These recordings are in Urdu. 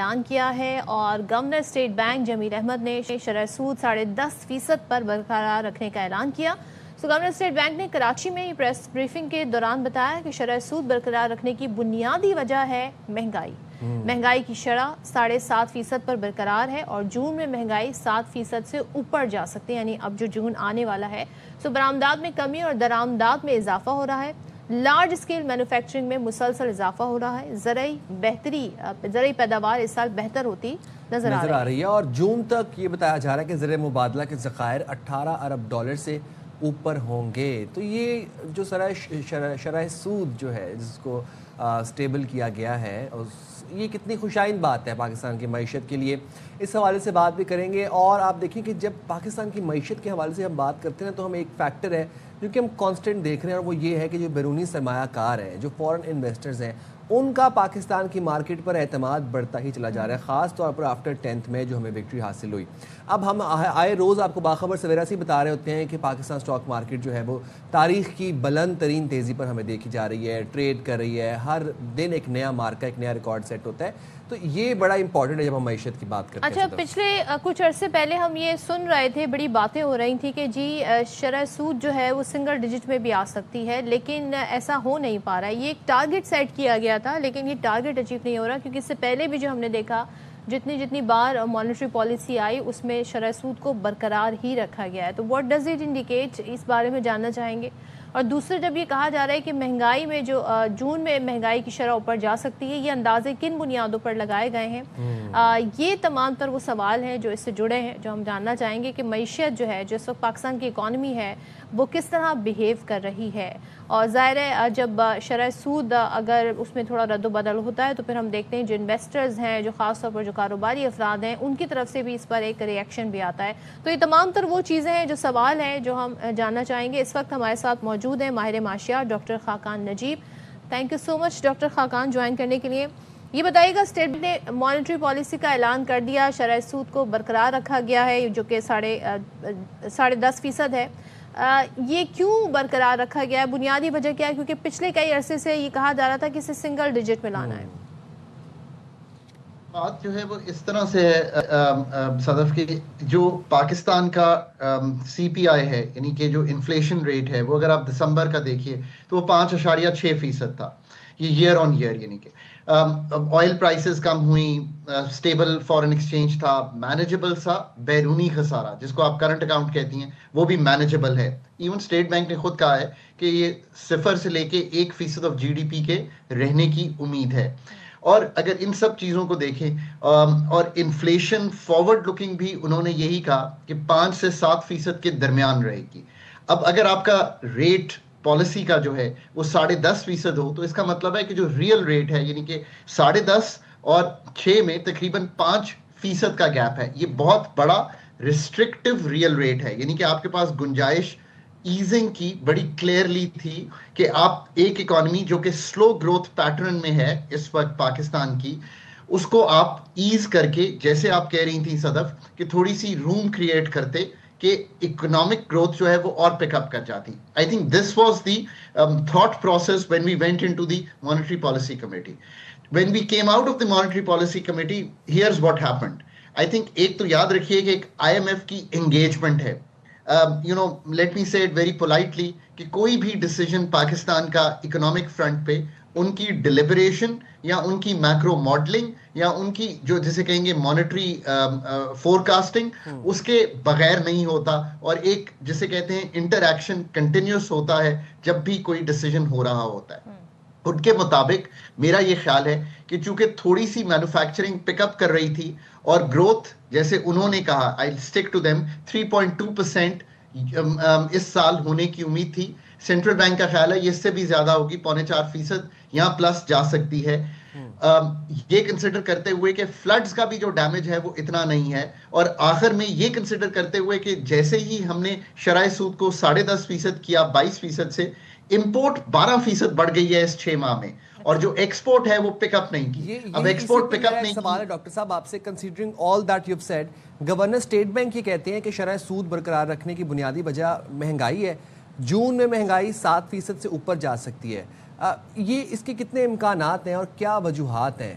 اعلان کیا ہے اور گورنر اسٹیٹ بینک جمیل احمد نے شرح سود 10.5% پر برقرار رکھنے کا اعلان کیا۔ گورنر اسٹیٹ بینک نے کراچی میں پریس بریفنگ کے دوران بتایا کہ شرح سود برقرار رکھنے کی بنیادی وجہ ہے مہنگائی کی شرح 7.5% پر برقرار ہے اور جون میں مہنگائی 7% سے اوپر جا سکتی ہے، یعنی اب جو جون آنے والا ہے برآمدات میں کمی اور درآمدات میں اضافہ ہو رہا ہے۔ لارج اسکیل مینوفیکچرنگ میں مسلسل اضافہ ہو رہا ہے۔ زرعی پیداوار اس سال بہتر ہوتی نظر آ رہی ہے اور جون تک یہ بتایا جا رہا ہے کہ زر مبادلہ کے ذخائر $18 ارب سے اوپر ہوں گے۔ تو یہ جو شرح سود جو ہے جس کو سٹیبل کیا گیا ہے، یہ کتنی خوشائند بات ہے پاکستان کی معیشت کے لیے، اس حوالے سے بات بھی کریں گے۔ اور آپ دیکھیں کہ جب پاکستان کی معیشت کے حوالے سے ہم بات کرتے ہیں تو ہم ایک فیکٹر ہے جو کہ ہم کانسٹنٹ دیکھ رہے ہیں، اور وہ یہ ہے کہ جو بیرونی سرمایہ کار ہیں، جو فورن انویسٹرز ہیں، ان کا پاکستان کی مارکیٹ پر اعتماد بڑھتا ہی چلا جا رہا ہے، خاص طور پر آفٹر 10th میں جو ہمیں وکٹری حاصل ہوئی۔ اب ہم آئے روز آپ کو باخبر سویرا سے بتا رہے ہوتے ہیں کہ پاکستان سٹاک مارکیٹ جو ہے وہ تاریخ کی بلند ترین تیزی پر ہمیں دیکھی جا رہی ہے، ٹریڈ کر رہی ہے، ہر دن ایک نیا مارکا، ایک نیا ریکارڈ سیٹ ہوتا ہے۔ تو یہ بڑا امپورٹنٹ ہے جب ہم معیشت کی بات کرتے ہیں۔ اچھا، پچھلے کچھ عرصے پہلے ہم یہ سن رہے تھے، بڑی باتیں ہو رہی تھی کہ جی شرح سود جو ہے وہ سنگل ڈیجٹ میں بھی آ سکتی ہے، لیکن ایسا ہو نہیں پا رہا ہے۔ یہ ایک ٹارگٹ سیٹ کیا گیا تھا، لیکن یہ ٹارگٹ اچیو نہیں ہو رہا، کیونکہ اس سے پہلے بھی جو ہم نے دیکھا جتنی بار مانیٹری پالیسی آئی اس میں شرح سود کو برقرار ہی رکھا گیا ہے۔ تو واٹ ڈز اٹ انڈیکیٹ، اس بارے میں جاننا چاہیں گے۔ اور دوسرے، جب یہ کہا جا رہا ہے کہ مہنگائی میں جو جون میں مہنگائی کی شرح اوپر جا سکتی ہے، یہ اندازے کن بنیادوں پر لگائے گئے ہیں؟ یہ تمام تر وہ سوال ہیں جو اس سے جڑے ہیں، جو ہم جاننا چاہیں گے کہ معیشت جو ہے، جو اس وقت پاکستان کی اکانومی ہے، وہ کس طرح بیہیو کر رہی ہے۔ اور ظاہر ہے جب شرح سود اگر اس میں تھوڑا رد و بدل ہوتا ہے تو پھر ہم دیکھتے ہیں جو انویسٹرز ہیں، جو خاص طور پر جو کاروباری افراد ہیں، ان کی طرف سے بھی اس پر ایک ری ایکشن بھی آتا ہے۔ تو یہ تمام تر وہ چیزیں ہیں، جو سوال ہیں، جو ہم جاننا چاہیں گے۔ اس وقت ہمارے ساتھ موجود ہیں ماہر معاشیات doctor Khaqan Najeeb. Thank you so much doctor Khaqan join کرنے کے لیے۔ یہ بتائیے گا، اسٹیٹ بینک نے مانیٹری پالیسی کا اعلان کر دیا، شرح سود کو برقرار رکھا گیا ہے جو کہ 10.5% ہے۔ یہ کیوں برقرار رکھا گیا ہے؟ بنیادی وجہ کیا ہے؟ کیونکہ پچھلے کئی عرصے سے یہ کہا جا رہا تھا کہ اسے سنگل ڈیجٹ میں لانا ہے۔ بات جو ہے وہ اس طرح سے ہے صدف، کی جو پاکستان کا سی پی آئی ہے، یعنی کہ جو انفلیشن ریٹ ہے، وہ اگر آپ دسمبر کا دیکھیے تو وہ 5.6% تھا، یہ ایئر آن ایئر، یعنی کہ آئل پرائسز کم ہوئیں، سٹیبل فورن ایکسچینج تھا، مینیجبل سا بیرونی خسارہ جس کو آپ کرنٹ اکاؤنٹ کہتی ہیں وہ بھی مینیجبل ہے۔ ایون اسٹیٹ بینک نے خود کہا ہے کہ یہ 0 سے لے کے 1% آف جی ڈی پی کے رہنے کی امید ہے۔ اور اگر ان سب چیزوں کو دیکھیں اور انفلیشن فارورڈ لکنگ بھی انہوں نے یہی کہا کہ 5 سے 7% کے درمیان رہے گی۔ اب اگر آپ کا ریٹ پالیسی کا جو ہے وہ 10.5% ہو تو اس کا مطلب ہے کہ جو ریئل ریٹ ہے، یعنی کہ 10.5 اور 6 میں تقریباً 5% کا گیپ ہے۔ یہ بہت بڑا ریسٹرکٹیو ریئل ریٹ ہے، یعنی کہ آپ کے پاس گنجائش ایزنگ کی بڑی کلیئرلی تھی کہ آپ ایک اکانومی جو کہ سلو گروتھ پیٹرن میں ہے اس وقت پاکستان کی، اس کو آپ ایز کر کے، جیسے آپ کہہ رہی تھی صدف، کہ تھوڑی سی روم کریٹ کرتے کہ اکنامک گروتھ جو ہے وہ اور پک اپ کر جاتی۔ I think this was the thought process when we went into the monetary policy committee. When we came out of the monetary policy committee, here's what happened. I think ایک تو یاد رکھیے کہ ایک آئی ایم ایف کی انگیجمنٹ ہے، let me say it very politely, کہ کوئی بھی ڈیسیجن پاکستان کا اکنامک فرنٹ پہ ان کی ڈیلیبریشن یا ان کی میکرو ماڈلنگ یا ان کی جو جسے کہیں گے مانیٹری فور کاسٹنگ، اس کے بغیر نہیں ہوتا، اور ایک جسے کہتے ہیں انٹر ایکشن کنٹینیوس ہوتا ہے جب بھی کوئی ڈیسیجن ہو رہا ہوتا ہے۔ ان کے مطابق میرا یہ خیال ہے کہ چونکہ تھوڑی سی مینوفیکچرنگ پک اپ کر رہی تھی اور گروتھ جیسے انہوں نے کہا، آئی اسٹک ٹو دیم، 3.2% اس سال ہونے کی امید تھی۔ سینٹرل بینک کا خیال ہے یہ اس سے بھی زیادہ ہوگی، 3.25% یہاں پلس جا سکتی ہے۔ یہ کنسیڈر کرتے ہوئے کہ فلڈز کا بھی جو ڈیمیج ہے وہ اتنا نہیں ہے، اور آخر میں یہ کنسیڈر کرتے ہوئے کہ جیسے ہی ہم نے شرح سود کو 10.5% کیا 22% سے، امپورٹ 12% بڑھ گئی ہے اس 6 ماہ میں، اور جو ایکسپورٹ ہے وہ پک اپ نہیں کی۔ اب ایکسپورٹ پک اپ نہیں کی۔ سوال ہے ڈاکٹر صاحب آپ سے، considering all that you have said, governor state bank یہ کہتے ہیں کہ شرح سود برقرار رکھنے کی بنیادی وجہ مہنگائی ہے، جون میں مہنگائی 7% سے اوپر جا سکتی ہے۔ یہ اس کے کتنے امکانات ہیں اور کیا وجوہات ہیں؟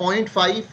0.5